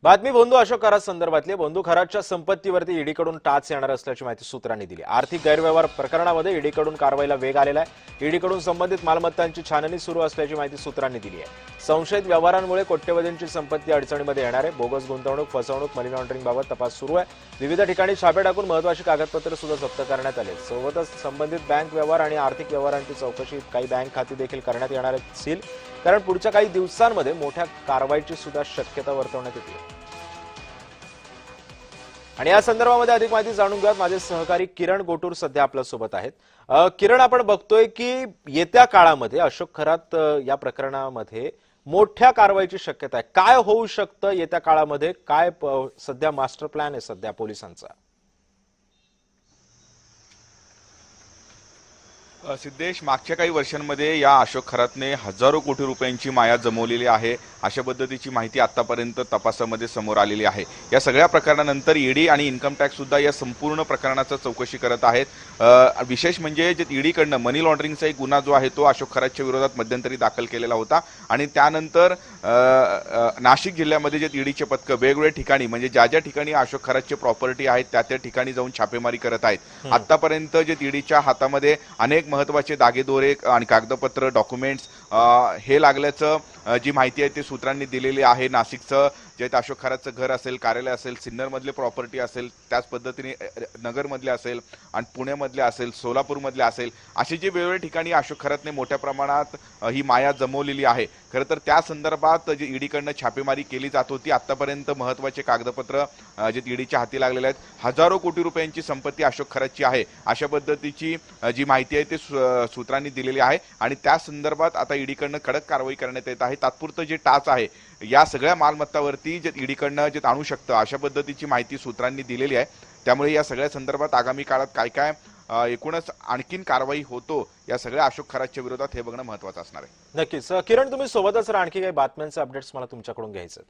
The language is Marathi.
बातमी बंधू अशोक खरात संदर्भातली बंधू खरातच्या संपत्तीवरती ईडीकडून टाच येणार असल्याची माहिती सूत्रांनी दिली। आर्थिक गैरव्यवहार प्रकरणामध्ये ईडीकडून कारवाईला वेग आलेला आहे। ईडीकडून संबंधित मालमत्तांची छाननी सुरू असल्याची माहिती सूत्रांनी दिली आहे। संशयित व्यवहारांमुळे कोट्यवधींची संपत्ती अडचणीमध्ये येणार आहे। बोगस गुंतवणूक, फसवणूक, मनी लॉन्ड्रिंग बाबत तपास सुरू आहे। विविध ठिकाणी छापे टाकून महत्त्वाची कागदपत्रे सुद्धा जप्त करण्यात आले। सोबतच संबंधित बँक व्यवहार आणि आर्थिक व्यवहारांची चौकशी, काही बँक खाती देखील करण्यात येणार असतील, कारण पुढच्या काही दिवसांमध्ये मोठ्या कारवाईची सुद्धा शक्यता वर्तवण्यात येते। आणि या संदर्भामध्ये अधिक माहिती जाणून घेऊयात। माझे सहकारी किरण गोटूर सध्या आपल्या सोबत आहेत। किरण, आपण बघतोय की येत्या काळामध्ये अशोक खरात या प्रकरणामध्ये मोठ्या कारवाईची शक्यता आहे। काय होऊ शकतं येत्या काळामध्ये? काय सध्या मास्टर प्लॅन आहे सध्या पोलिसांचा? सिद्धेश, मागच्या काही वर्षांमध्ये या अशोक खरातने हजारो कोटी रुपयांची माया जमवलेली आहे, अशा पद्धतीची माहिती आतापर्यंत तपासामध्ये समोर आलेली आहे। या सगळ्या प्रकरणानंतर ईडी आणि इन्कम टॅक्स सुद्धा या संपूर्ण प्रकरणाचा चौकशी करत आहेत। विशेष म्हणजे जे ईडीकडनं मनी लॉन्ड्रिंगचा एक गुन्हा जो आहे तो अशोक खरातच्या विरोधात मध्यंतरी दाखल केलेला होता आणि त्यानंतर नाशिक जिल्ह्यामध्ये जे ईडीचे पथकं वेगवेगळ्या ठिकाणी, म्हणजे ज्या ज्या ठिकाणी अशोक खरातची प्रॉपर्टी आहेत त्या ठिकाणी जाऊन छापेमारी करत आहेत। आतापर्यंत जे ईडीच्या हातामध्ये अनेक महत्त्वाचे दागेदोरे आणि कागदपत्र, डॉक्युमेंट्स हे लागल्याचं जी माहिती आहे ती सूत्रांनी दिलेली आहे। नाशिकचं जे अशोक खरातचं घर असेल, कार्यालय असेल, सिन्नरमधले प्रॉपर्टी असेल, त्याच पद्धतीने नगरमधले असेल आणि पुण्यामधले असेल, सोलापूरमधले असेल, अशी जी वेगवेगळ्या ठिकाणी अशोक खरातने मोठ्या प्रमाणात ही माया जमवलेली आहे। खरं तर त्या संदर्भात जी ईडीकडनं छापेमारी केली जात होती, आतापर्यंत महत्त्वाचे कागदपत्र जे ईडीच्या हाती लागलेले आहेत, हजारो कोटी रुपयांची संपत्ती अशोक खरातची आहे, अशा पद्धतीची जी माहिती आहे ती सूत्रांनी दिलेली आहे आणि त्या संदर्भात आता ईडीकडनं कडक कारवाई करण्यात येत आहे। तात्पुरतं जे टाच आहे या सगळ्या मालमत्तावरती जे ईडीकडनं जे आणू शकतं अशा पद्धतीची माहिती सूत्रांनी दिलेली आहे। त्यामुळे या सगळ्या संदर्भात आगामी काळात काय काय एकूणच आणखीन कारवाई होतो या सगळ्या अशोक खरातच्या विरोधात हे बघणं महत्त्वाचं असणार आहे। नक्कीच किरण, तुम्ही सोबतच आणखी काही बातम्यांचे अपडेट्स मला तुमच्याकडून घ्यायचे।